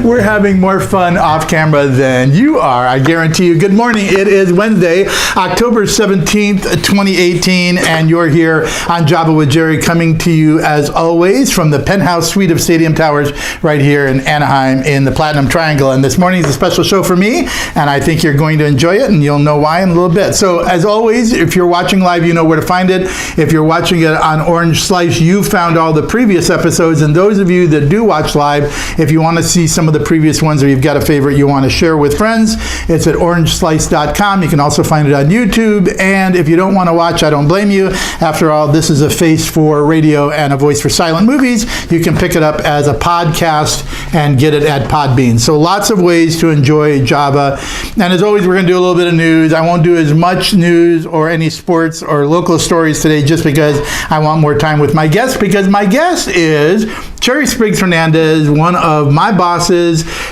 We're having more fun off camera than you are, I guarantee you. Good morning. It is Wednesday, October 17th, 2018, and you're here on Java with Jerry, coming to you as always from the penthouse suite of Stadium Towers right here in Anaheim in the Platinum Triangle. And this morning is a special show for me, and I think you're going to enjoy it, and you'll know why in a little bit. So as always, if you're watching live, you know where to find it. If you're watching it on Orange Slice, you found all the previous episodes, and those of you that do watch live, if you want to see some of the previous ones or you've got a favorite you want to share with friends, it's at orangeslice.com. You can also find it on YouTube, and if you don't want to watch, I don't blame you. After all, this is a face for radio and a voice for silent movies. You can pick it up as a podcast and get it at Podbean. So lots of ways to enjoy Java. And as always, we're going to do a little bit of news. I won't do as much news or any sports or local stories today just because I want more time with my guest, because my guest is Cherri Spriggs Hernandez, one of my bosses,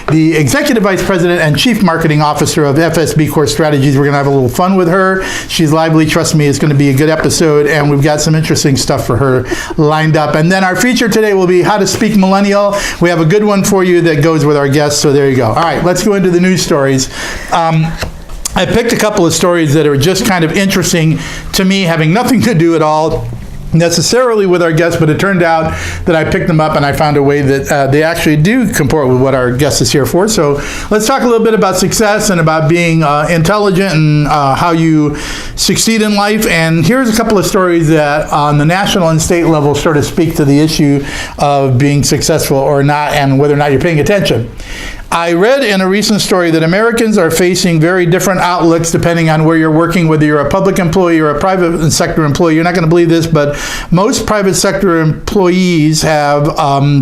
the Executive Vice President and Chief Marketing Officer of FSB Core Strategies. We're going to have a little fun with her. She's lively. Trust me, it's going to be a good episode, and we've got some interesting stuff for her lined up. And then our feature today will be How to Speak Millennial. We have a good one for you that goes with our guests, so there you go. All right, let's go into the news stories. I picked a couple of stories that are just kind of interesting to me, having nothing to do at all necessarily with our guests, but it turned out that I picked them up and I found a way that they actually do comport with what our guest is here for. So let's talk a little bit about success and about being intelligent and how you succeed in life. And here's a couple of stories that on the national and state level sort of speak to the issue of being successful or not, and whether or not you're paying attention. I read in a recent story that Americans are facing very different outlooks depending on where you're working, whether you're a public employee or a private sector employee. You're not going to believe this, but most private sector employees have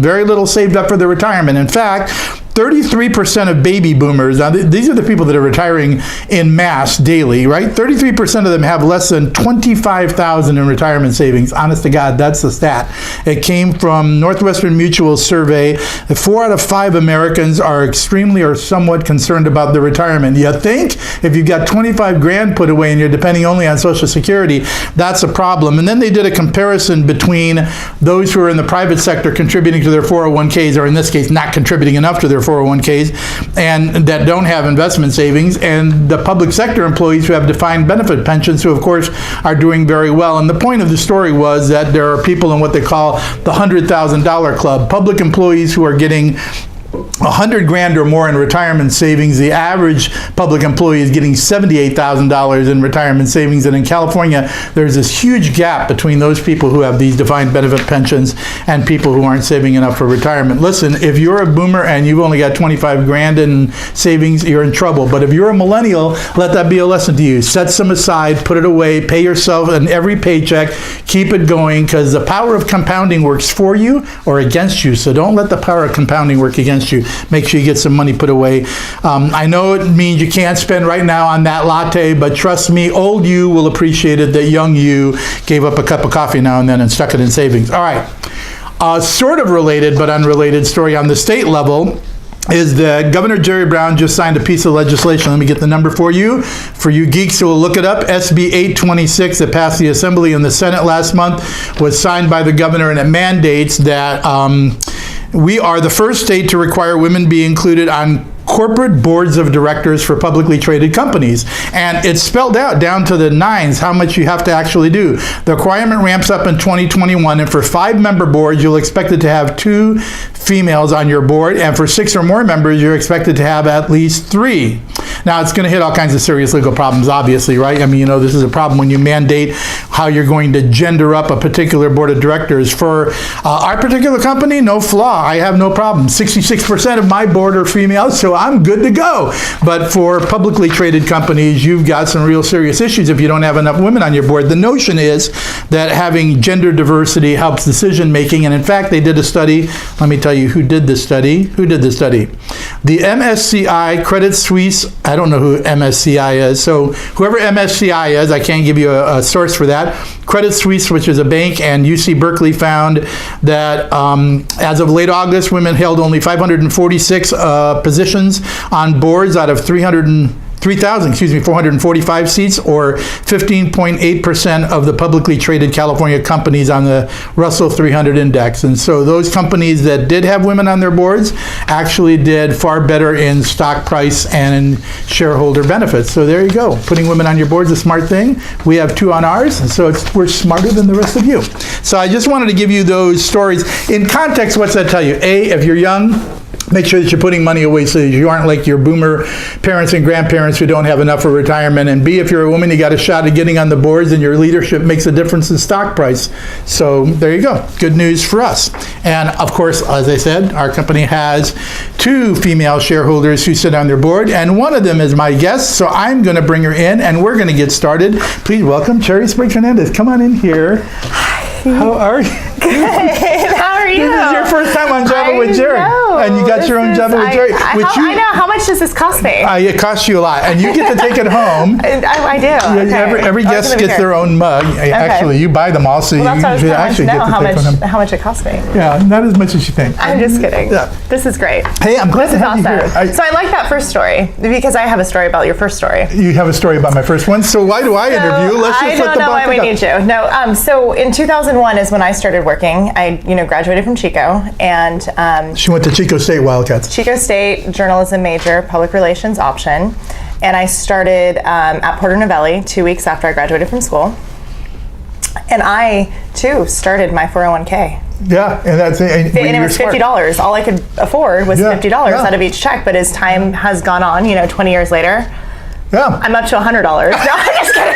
very little saved up for their retirement. In fact, 33% of baby boomers, now these are the people that are retiring in mass daily, right? 33% of them have less than $25,000 in retirement savings. Honest to God, that's the stat. It came from Northwestern Mutual's survey. 4 out of 5 Americans are extremely or somewhat concerned about their retirement. You think if you've got 25 grand put away and you're depending only on Social Security, that's a problem. And then they did a comparison between those who are in the private sector contributing to their 401ks, or in this case, not contributing enough to their 401ks, and that don't have investment savings, and the public sector employees who have defined benefit pensions, who of course are doing very well. And the point of the story was that there are people in what they call the $100,000 club, public employees who are getting 100 grand or more in retirement savings. The average public employee is getting $78,000 in retirement savings. And in California, there's this huge gap between those people who have these defined benefit pensions and people who aren't saving enough for retirement. Listen, if you're a boomer and you've only got 25 grand in savings, you're in trouble. But if you're a millennial, let that be a lesson to you. Set some aside, put it away, pay yourself in every paycheck, keep it going, because the power of compounding works for you or against you. So don't let the power of compounding work against you. Make sure you get some money put away. I know it means you can't spend right now on that latte, but trust me, old you will appreciate it that young you gave up a cup of coffee now and then and stuck it in savings. All right. Sort of related but unrelated story on the state level is that Governor Jerry Brown just signed a piece of legislation. Let me get the number for you. For you geeks who will look it up, SB 826 that passed the Assembly and the Senate last month was signed by the governor, and it mandates that we are the first state to require women be included on corporate boards of directors for publicly traded companies. And it's spelled out down to the nines how much you have to actually do. The requirement ramps up in 2021, and for 5-member boards, you'll expect it to have 2 females on your board, and for 6 or more members, you're expected to have at least 3. Now, it's going to hit all kinds of serious legal problems, obviously, right? I mean, you know, this is a problem when you mandate how you're going to gender up a particular board of directors. For our particular company, no flaw. I have no problem. 66% of my board are females, so I'm good to go. But for publicly traded companies, you've got some real serious issues if you don't have enough women on your board. The notion is that having gender diversity helps decision making, and in fact, they did a study. Let me tell you who did this study. Who did this study? The MSCI Credit Suisse. I don't know who MSCI is. So whoever MSCI is, I can't give you a source for that. Credit Suisse, which is a bank, and UC Berkeley found that as of late August, women held only 546 positions on boards out of 300 3,445 seats, or 15.8% of the publicly traded California companies on the Russell 300 index. And so those companies that did have women on their boards actually did far better in stock price and in shareholder benefits. So there you go. Putting women on your board is a smart thing. We have 2 on ours, and so we're smarter than the rest of you. So I just wanted to give you those stories. In context, what's that tell you? A, if you're young, make sure that you're putting money away so that you aren't like your boomer parents and grandparents who don't have enough for retirement. And B, if you're a woman, you got a shot at getting on the boards, and your leadership makes a difference in stock price. So there you go. Good news for us. And of course, as I said, our company has 2 female shareholders who sit on their board, and one of them is my guest. So I'm going to bring her in, and we're going to get started. Please welcome Cherri Spriggs Hernandez. Come on in here. How are you? Good. How are you? This is your first time on Java with Jerry. And you got your own Java with Jerry. I know. How much does this cost me? It costs you a lot. And you get to take it home. I do. Okay. Every guest gets their own mug. Okay. Actually, you buy them all, so you actually get to take them home. How much it costs me. Yeah, not as much as you think. I'm just kidding. Yeah. This is great. Hey, I'm glad to have you here. So I like that first story, because I have a story about your first story. You have a story about my first one? So why do I interview? Let's just let the I don't know why we need you. No, so in 2001 is when I started working. I graduated from Chico, and she went to Chico State Wildcats. Chico State, journalism major, public relations option, and I started at Porter Novelli 2 weeks after I graduated from school, and I too started my 401k. Yeah, and that's it. And it was $50. All I could afford was $50 out of each check. But as time has gone on, 20 years later, I'm up to $100. No, I'm just kidding.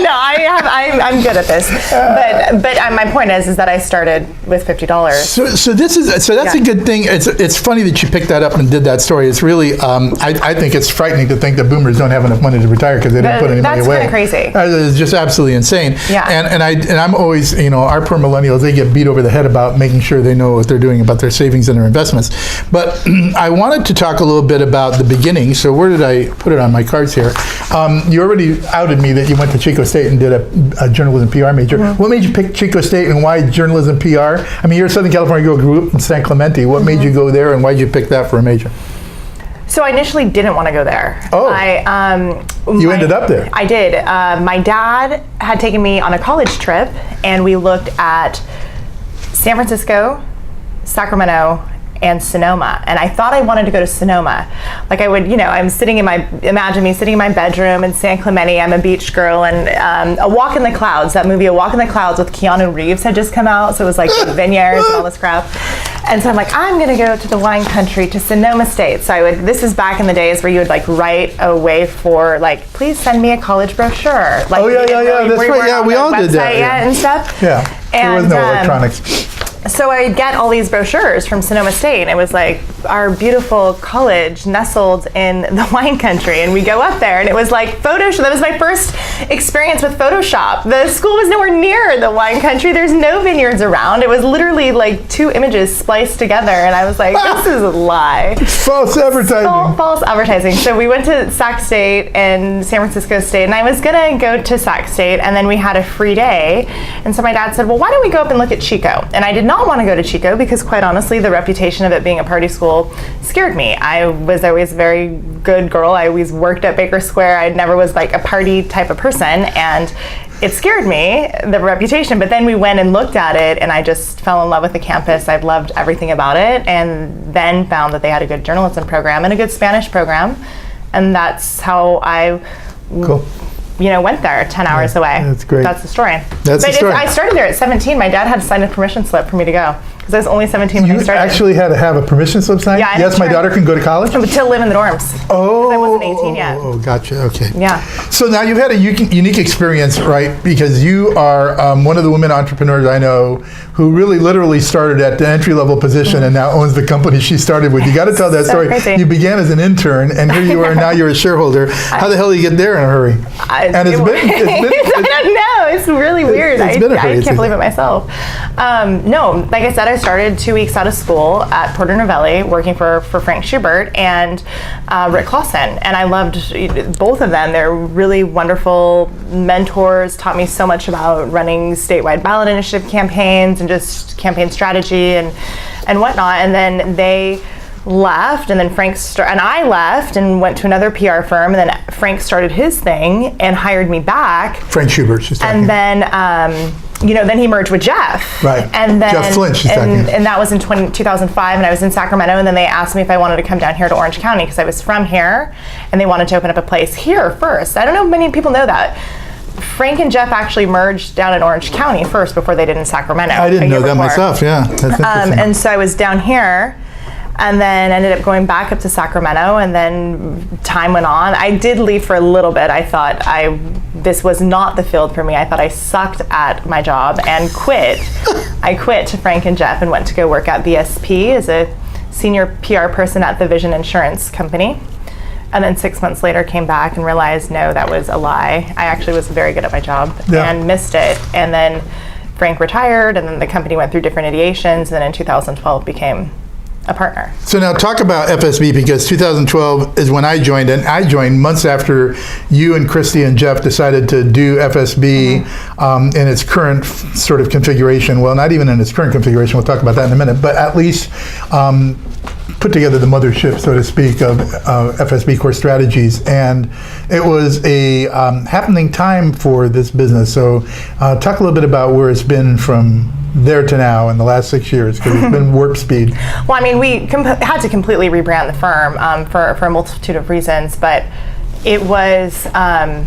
No, I'm good at this. But my point is that I started with $50. So that's a good thing. It's funny that you picked that up and did that story. It's really I think it's frightening to think that boomers don't have enough money to retire because they didn't put any money away. That's kind of crazy. It's just absolutely insane. Yeah. And I'm always, our poor millennials, they get beat over the head about making sure they know what they're doing about their savings and their investments. But I wanted to talk a little bit about the beginning. So where did I put it on my cards here? You already outed me that you went to Chico State and did a journalism PR major. Mm-hmm. What made you pick Chico State, and why journalism PR? I mean, you're a Southern California girl, grew up in San Clemente. What made you go there, and why did you pick that for a major? So I initially didn't want to go there. Oh. You ended up there. I did. My dad had taken me on a college trip, and we looked at San Francisco, Sacramento, and Sonoma, and I thought I wanted to go to Sonoma. Like I would, imagine me sitting in my bedroom in San Clemente. I'm a beach girl, and A Walk in the Clouds, that movie A Walk in the Clouds with Keanu Reeves had just come out, so it was like the vineyards and all this crap. And so I'm like, I'm gonna go to the wine country, to Sonoma State. So this is back in the days where you would write away for please send me a college brochure. That's right. Yeah, we all did that. And stuff. Yeah, there was no electronics. So I get all these brochures from Sonoma State, and it was like our beautiful college nestled in the wine country, and we go up there, and it was like Photoshop. That was my first experience with Photoshop. The school was nowhere near the wine country. There's no vineyards around. It was literally like 2 images spliced together, and I was like, this is a lie. False advertising. False advertising. So we went to Sac State and San Francisco State, and I was gonna go to Sac State, and then we had a free day, and so my dad said, well, why don't we go up and look at Chico? And I did not want to go to Chico because, quite honestly, the reputation of it being a party school scared me. I was always a very good girl. I always worked at Baker Square. I never was like a party type of person, and it scared me, the reputation. But then we went and looked at it, and I just fell in love with the campus. I loved everything about it, and then found that they had a good journalism program and a good Spanish program, and that's how I went there 10 hours away. That's great. That's the story. That's the story. I started there at 17. My dad had to sign a permission slip for me to go because I was only 17 when I started. You actually had to have a permission slip signed? Yeah. Yes, my daughter can go to college? To live in the dorms. Oh. I wasn't 18 yet. Oh, gotcha. Okay. Yeah. So now you've had a unique experience, right? Because you are one of the women entrepreneurs I know who really literally started at the entry-level position and now owns the company she started with. You got to tell that story. Crazy. You began as an intern, and here you are, now you're a shareholder. How the hell did you get there in a hurry? I don't know. It's really weird. I can't believe it myself. No, like I said, I started 2 weeks out of school at Porter Novelli working for Frank Schubert and Rick Clausen. And I loved both of them. They're really wonderful mentors, taught me so much about running statewide ballot initiative campaigns and just campaign strategy and whatnot. And then they left, and then and I left and went to another PR firm, and then Frank started his thing and hired me back. Frank Schubert, she's talking. And then, then he merged with Jeff. Right. And then, Jeff Flint, she's talking. And that was in 2005, and I was in Sacramento, and then they asked me if I wanted to come down here to Orange County because I was from here, and they wanted to open up a place here first. I don't know if many people know that. Frank and Jeff actually merged down in Orange County first before they did in Sacramento. I didn't know that myself, yeah. That's interesting. And so I was down here, and then ended up going back up to Sacramento, and then time went on. I did leave for a little bit. I thought this was not the field for me. I thought I sucked at my job and quit. I quit to Frank and Jeff and went to go work at VSP as a senior PR person at the Vision Insurance Company. And then 6 months later came back and realized, no, that was a lie. I actually was very good at my job and missed it. And then Frank retired, and then the company went through different ideations, and then in 2012 became a partner. So now talk about FSB, because 2012 is when I joined, and I joined months after you and Christy and Jeff decided to do FSB in its current sort of configuration. Well, not even in its current configuration, we'll talk about that in a minute, but at least put together the mothership, so to speak, of FSB Core Strategies. And it was a happening time for this business. So talk a little bit about where it's been from there to now in the last 6 years, because it's been warp speed. Well, I mean, we had to completely rebrand the firm for a multitude of reasons, but it was, I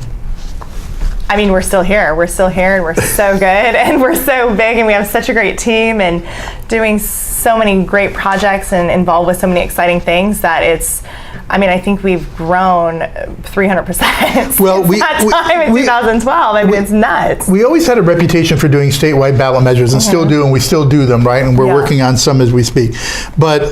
mean, we're still here. We're still here, and we're so good, and we're so big, and we have such a great team, and doing so many great projects and involved with so many exciting things that I think we've grown 300% Well, in 2012. I mean, it's nuts. We always had a reputation for doing statewide ballot measures, and still do, and we still do them, right? And we're working on some as we speak. But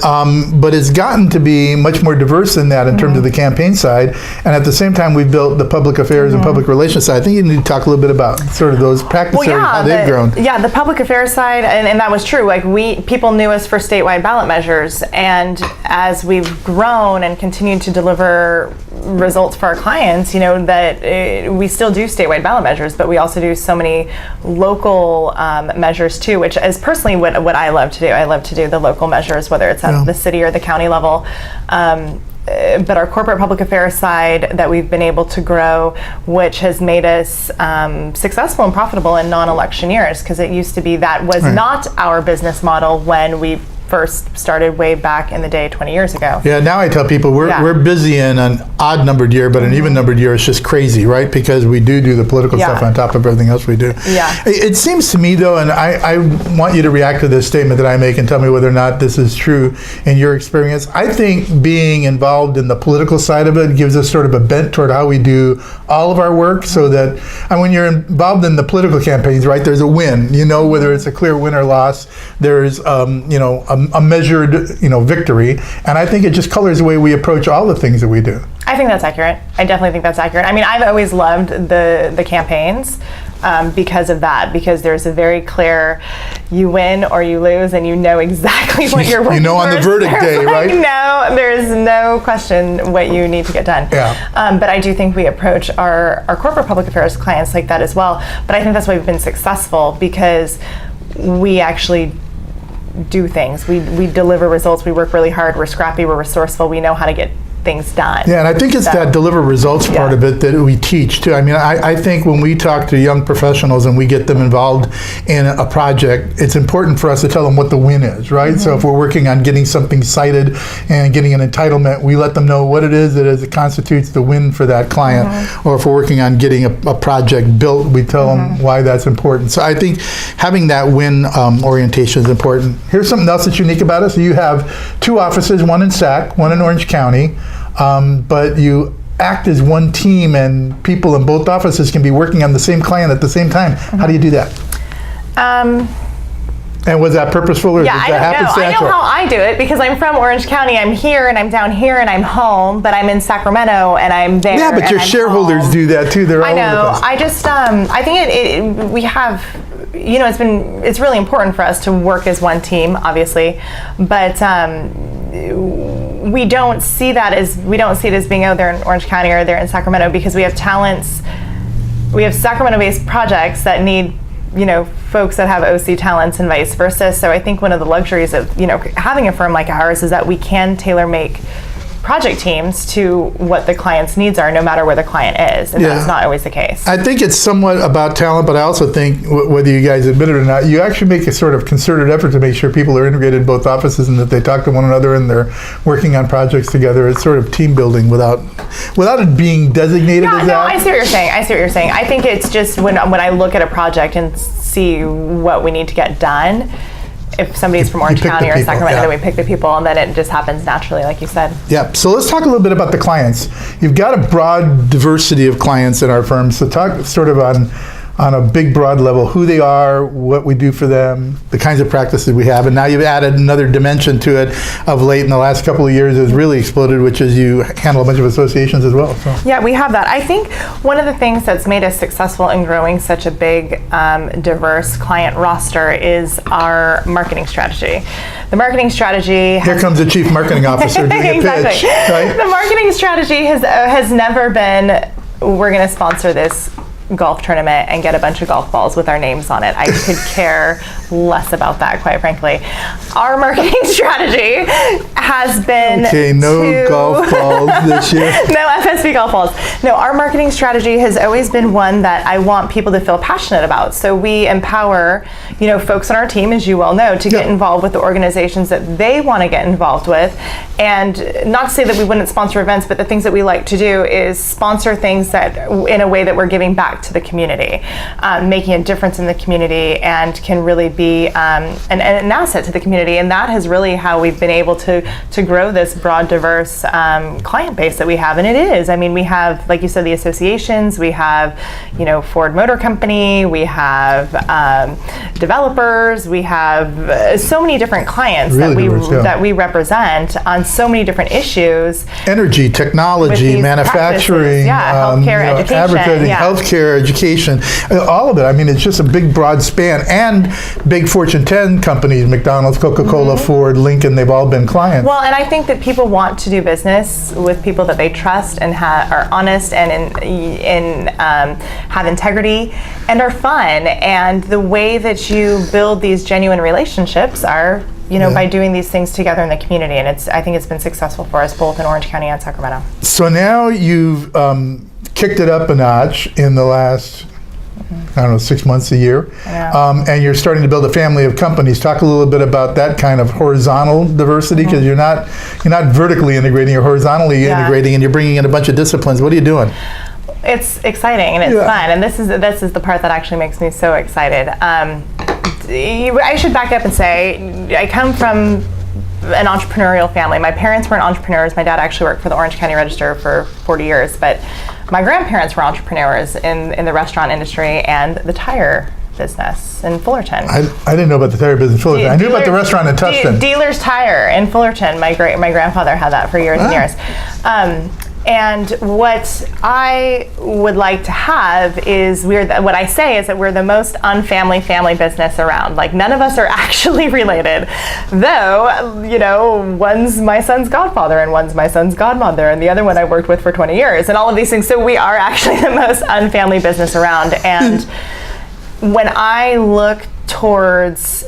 it's gotten to be much more diverse than that in terms of the campaign side. And at the same time, we've built the public affairs and public relations side. I think you need to talk a little bit about sort of those practices, how they've grown. Yeah, the public affairs side, and that was true. Like, people knew us for statewide ballot measures, and as we've grown and continued to deliver results for our clients, that we still do statewide ballot measures, but we also do so many local measures too, which is personally what I love to do. I love to do the local measures, whether it's at the city or the county level. But our corporate public affairs side that we've been able to grow, which has made us successful and profitable in non-election years, because it used to be that was not our business model when we first started way back in the day 20 years ago. Yeah, now I tell people we're busy in an odd numbered year, but an even numbered year is just crazy, right? Because we do the political stuff on top of everything else we do. Yeah. It seems to me, though, and I want you to react to this statement that I make and tell me whether or not this is true in your experience. I think being involved in the political side of it gives us sort of a bent toward how we do all of our work, so that, and when you're involved in the political campaigns, right, there's a win, whether it's a clear win or loss, there's, a measured, victory, and I think it just colors the way we approach all the things that we do. I think that's accurate. I definitely think that's accurate. I mean, I've always loved the campaigns because of that, because there's a very clear, you win or you lose, and you know exactly what you're working for. On the verdict day, right? There's no question what you need to get done. Yeah. But I do think we approach our corporate public affairs clients like that as well. But I think that's why we've been successful, because we actually do things. We deliver results. We work really hard. We're scrappy. We're resourceful. We know how to get things done. Yeah, and I think it's that deliver results part of it that we teach too. I mean, I think when we talk to young professionals and we get them involved in a project, it's important for us to tell them what the win is, right? So if we're working on getting something cited and getting an entitlement, we let them know what it is that constitutes the win for that client. Or if we're working on getting a project built, we tell them why that's important. So I think having that win orientation is important. Here's something else that's unique about us. You have two offices, one in Sac, one in Orange County. But you act as one team, and people in both offices can be working on the same client at the same time. How do you do that? And was that purposeful, or did that happen? I know how I do it, because I'm from Orange County. I'm here, and I'm down here, and I'm home, but I'm in Sacramento, and I'm there. Yeah, but your shareholders do that too. They're all over the place. I just, I think we have, it's really important for us to work as one team, obviously, but we don't see it as being, they're in Orange County or they're in Sacramento, because we have talents. We have Sacramento-based projects that need, folks that have OC talents and vice versa. So I think one of the luxuries of having a firm like ours is that we can tailor make project teams to what the client's needs are, no matter where the client is, and that's not always the case. I think it's somewhat about talent, but I also think, whether you guys admit it or not, you actually make a sort of concerted effort to make sure people are integrated in both offices and that they talk to one another and they're working on projects together. It's sort of team building without it being designated as that. I see what you're saying. I think it's just when I look at a project and see what we need to get done, if somebody's from Orange County or Sacramento, then we pick the people, and then it just happens naturally, like you said. Yeah. So let's talk a little bit about the clients. You've got a broad diversity of clients in our firm. So talk sort of on a big, broad level, who they are, what we do for them, the kinds of practices we have. And now you've added another dimension to it of late in the last couple of years has really exploded, which is you handle a bunch of associations as well. So. Yeah, we have that. I think one of the things that's made us successful in growing such a big, diverse client roster is our marketing strategy. The marketing strategy Here comes the chief marketing officer doing a pitch. Right? The marketing strategy has never been, we're going to sponsor this golf tournament and get a bunch of golf balls with our names on it. I could care less about that, quite frankly. Our marketing strategy has been no golf balls this year. No FSB golf balls. No, our marketing strategy has always been one that I want people to feel passionate about. So we empower, folks on our team, as you well know, to get involved with the organizations that they want to get involved with. And not to say that we wouldn't sponsor events, but the things that we like to do is sponsor things that in a way that we're giving back to the community, making a difference in the community, and can really be an asset to the community. And that is really how we've been able to grow this broad, diverse client base that we have. And it is. I mean, we have, like you said, the associations. We have, Ford Motor Company. We have developers. We have so many different clients really that we represent on so many different issues. Energy, technology, manufacturing, healthcare, education, advertising, healthcare, education, all of it. I mean, it's just a big, broad span. And big Fortune 10 companies, McDonald's, Coca-Cola, Ford, Lincoln, they've all been clients. Well, and I think that people want to do business with people that they trust and are honest and have integrity and are fun. And the way that you build these genuine relationships are by doing these things together in the community. And I think it's been successful for us both in Orange County and Sacramento. So now you've kicked it up a notch in the last, 6 months, a year. Yeah. And you're starting to build a family of companies. Talk a little bit about that kind of horizontal diversity, because you're not vertically integrating, you're horizontally integrating, and you're bringing in a bunch of disciplines. What are you doing? It's exciting and it's fun, and this is the part that actually makes me so excited. I should back up and say I come from an entrepreneurial family. My parents weren't entrepreneurs. My dad actually worked for the Orange County Register for 40 years, but my grandparents were entrepreneurs in the restaurant industry and the tire business in Fullerton. I didn't know about the tire business in Fullerton. I knew about the restaurant in Tustin. Dealer's Tire in Fullerton. My grandfather had that for years and years. And what I would like to have is what I say is that we're the most unfamily family business around. Like, none of us are actually related, though, one's my son's godfather and one's my son's godmother, and the other one I worked with for 20 years, and all of these things. So we are actually the most unfamily business around. And when I look towards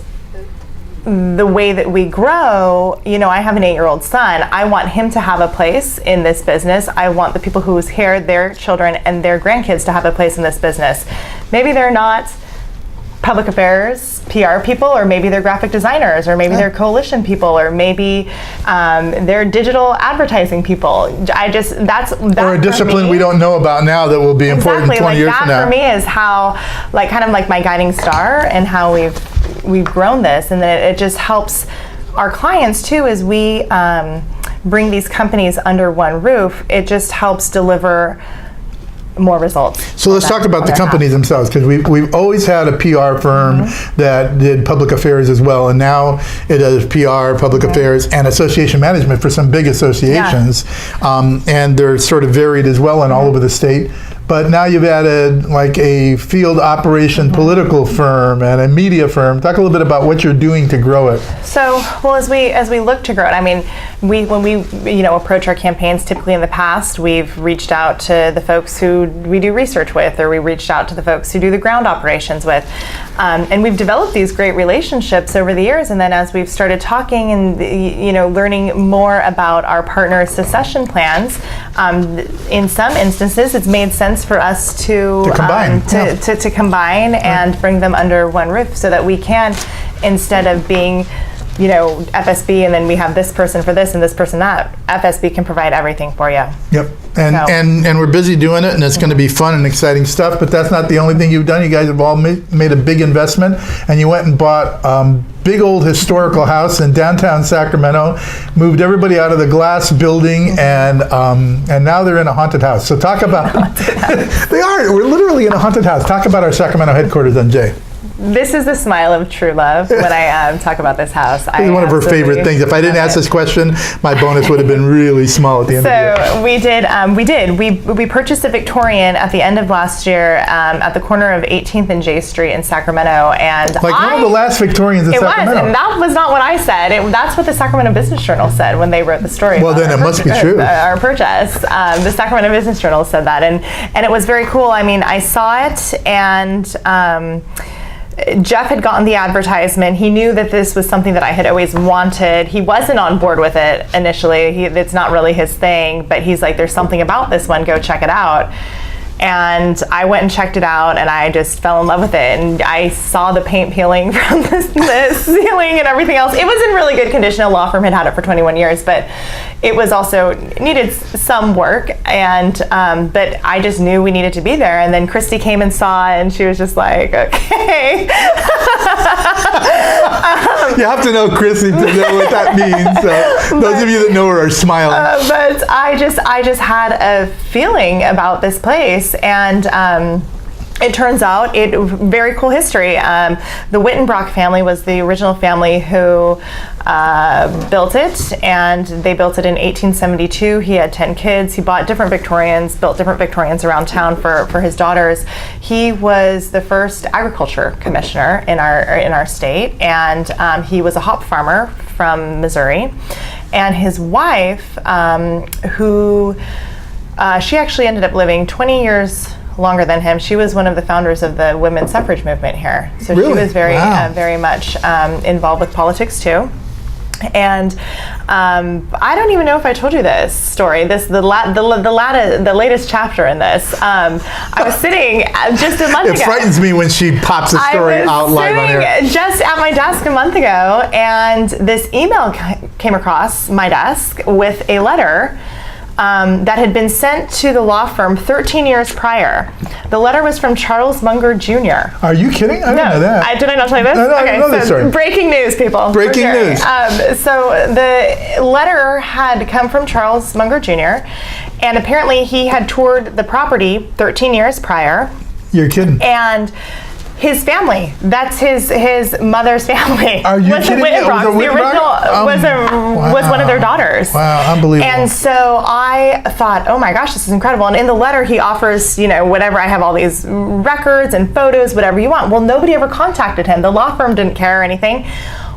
the way that we grow, I have an 8-year-old son. I want him to have a place in this business. I want the people who's here, their children and their grandkids, to have a place in this business. Maybe they're not public affairs, PR people, or maybe they're graphic designers, or maybe they're coalition people, or maybe they're digital advertising people. That's or a discipline we don't know about now that will be important 20 years from now. That for me is how, kind of like my guiding star, and how we've grown this, and then it just helps our clients too as we bring these companies under one roof. It just helps deliver more results. So let's talk about the companies themselves, because we've always had a PR firm that did public affairs as well, and now it does PR, public affairs, and association management for some big associations, and they're sort of varied as well and all over the state. but now you've added like a field operation political firm and a media firm. Talk a little bit about what you're doing to grow it. So, well, as we look to grow it, I mean, when we approach our campaigns, typically in the past, we've reached out to the folks who we do research with, or we reached out to the folks who do the ground operations with, and we've developed these great relationships over the years. And then as we've started talking and learning more about our partners' secession plans, in some instances, it's made sense for us to combine, to combine and bring them under one roof, so that we can, instead of being FSB and then we have this person for this and this person that, FSB can provide everything for you. Yep. And we're busy doing it, and it's going to be fun and exciting stuff, but that's not the only thing you've done. You guys have all made a big investment, and you went and bought big old historical house in downtown Sacramento, moved everybody out of the glass building, and now they're in a haunted house. So talk about they are. We're literally in a haunted house. Talk about our Sacramento headquarters then, Jay. This is the smile of true love when I talk about this house. This is one of her favorite things. If I didn't ask this question, my bonus would have been really small at the end of the year. We purchased a Victorian at the end of last year at the corner of 18th and J Street in Sacramento, and one of the last Victorians in Sacramento. It was, and that was not what I said. That's what the Sacramento Business Journal said when they wrote the story. Well, then it must be true. Our purchase. The Sacramento Business Journal said that, and it was very cool. I mean, I saw it, and Jeff had gotten the advertisement. He knew that this was something that I had always wanted. He wasn't on board with it initially. It's not really his thing, but he's like, there's something about this one, go check it out. And I went and checked it out, and I just fell in love with it. And I saw the paint peeling from the ceiling and everything else. It was in really good condition. A law firm had it for 21 years, but it was also needed some work. And but I just knew we needed to be there. And then Christy came and saw it, and she was just like, okay. You have to know Christy to know what that means. So those of you that know her are smiling. But I just had a feeling about this place, and it turns out very cool history. The Wittenbrock family was the original family who built it, and they built it in 1872. He had 10 kids. He bought different Victorians, built different Victorians around town for his daughters. He was the first agriculture commissioner in our state, and he was a hop farmer from Missouri. And his wife, she actually ended up living 20 years longer than him. She was one of the founders of the women's suffrage movement here. So really? She was very much involved with politics too. And I don't even know if I told you this story. The latest chapter in this. I was sitting just a month ago. It frightens me when she pops a story out live on air. Just at my desk a month ago, and this email came across my desk with a letter that had been sent to the law firm 13 years prior. The letter was from Charles Munger Jr. Are you kidding? I didn't know that. Did I not tell you this? No, I know this story. Breaking news, people. Breaking news. So the letter had come from Charles Munger Jr., and apparently he had toured the property 13 years prior. You're kidding. And his family, that's his mother's family. Are you kidding me? The original was one of their daughters. Wow, unbelievable. And so I thought, oh my gosh, this is incredible. And in the letter he offers, whatever, I have all these records and photos, whatever you want. Well, nobody ever contacted him. The law firm didn't care or anything.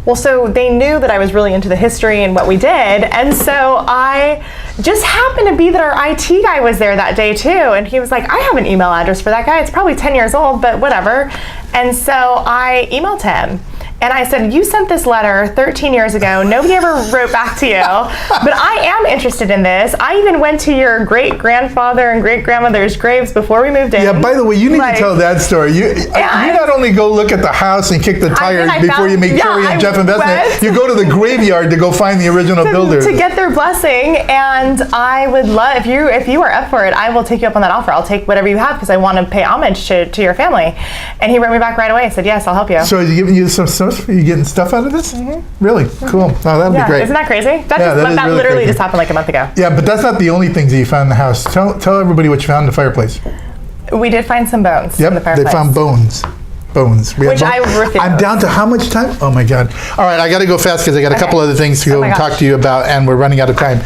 Well, so they knew that I was really into the history and what we did. And so I just happened to be that our IT guy was there that day too. And he was like, I have an email address for that guy. It's probably 10 years old, but whatever. And so I emailed him. And I said, you sent this letter 13 years ago. Nobody ever wrote back to you. But I am interested in this. I even went to your great-grandfather and great-grandmother's graves before we moved in. Yeah, by the way, you need to tell that story. You not only go look at the house and kick the tires before you make Cherri and Jeff investment, you go to the graveyard to go find the original builders. To get their blessing. And I would love, if you are up for it, I will take you up on that offer. I'll take whatever you have because I want to pay homage to your family. And he wrote me back right away and said, yes, I'll help you. So is he giving you some stuff? Are you getting stuff out of this? Mm-hmm. Really? Cool. Oh, that'll be great. Isn't that crazy? That really literally just happened like a month ago. Yeah, but that's not the only things that you found in the house. Tell everybody what you found in the fireplace. We did find some bones in the fireplace. They found bones. bones. Which I refuse. I'm down to how much time? Oh my God. All right, I got to go fast because I got a couple other things to go and talk to you about, and we're running out of time.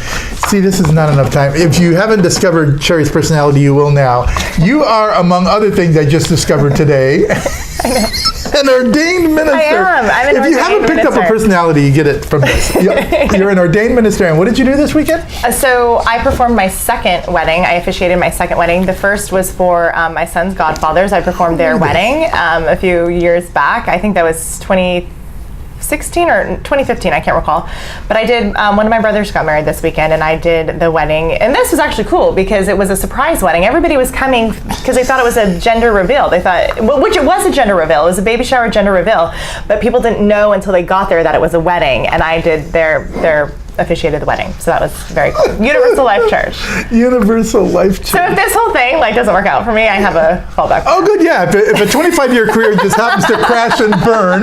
See, this is not enough time. If you haven't discovered Cherri's personality, you will now. You are, among other things I just discovered today, an ordained minister. I am. I'm an If you haven't picked up a personality, you get it from this. You're an ordained minister. And what did you do this weekend? So I performed my second wedding. I officiated my second wedding. The first was for my son's godfathers. I performed their wedding a few years back. I think that was 2016 or 2015, I can't recall. But I did, one of my brothers got married this weekend, and I did the wedding. And this was actually cool because it was a surprise wedding. Everybody was coming because they thought it was a gender reveal. They thought, which it was a gender reveal. It was a baby shower gender reveal. But people didn't know until they got there that it was a wedding. And I did their officiated the wedding. So that was very cool. Universal Life Church. Universal Life Church. So if this whole thing doesn't work out for me, I have a fallback. Oh, good, yeah. If a 25-year career just happens to crash and burn,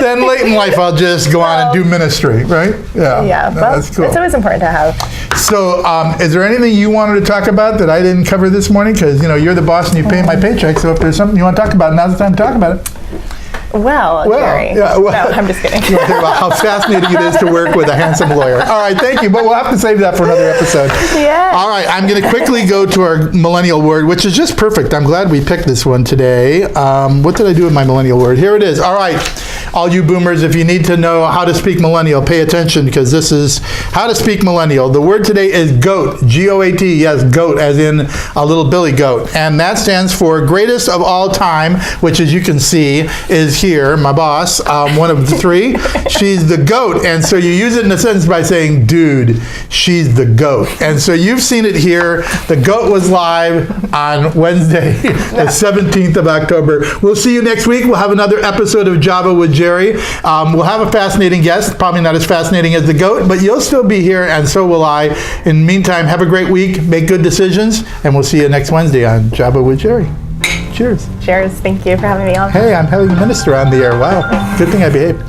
then late in life I'll just go on and do ministry, right? Yeah, no, well, that's cool. It's always important to have. So, is there anything you wanted to talk about that I didn't cover this morning? Because you're the boss and you pay my paycheck. So if there's something you want to talk about, now's the time to talk about it. Well, Cherri. Yeah, well, no, I'm just kidding. You want to talk about how fascinating it is to work with a handsome lawyer. All right, thank you. But we'll have to save that for another episode. Yeah. All right, I'm going to quickly go to our millennial word, which is just perfect. I'm glad we picked this one today. What did I do with my millennial word? Here it is. All right, all you boomers, if you need to know how to speak millennial, pay attention because this is how to speak millennial. The word today is goat, G-O-A-T. Yes, goat, as in a little billy goat. And that stands for greatest of all time, which as you can see is here, my boss, one of the three. She's the goat. And so you use it in a sentence by saying, dude, she's the goat. And so you've seen it here. The goat was live on Wednesday, the 17th of October. We'll see you next week. We'll have another episode of Java with Jerry. We'll have a fascinating guest, probably not as fascinating as the goat, but you'll still be here, and so will I. In the meantime, have a great week, make good decisions, and we'll see you next Wednesday on Java with Jerry. Cheers. Cheers. Thank you for having me on. Hey, I'm having a minister on the air. Wow. Good thing I behaved.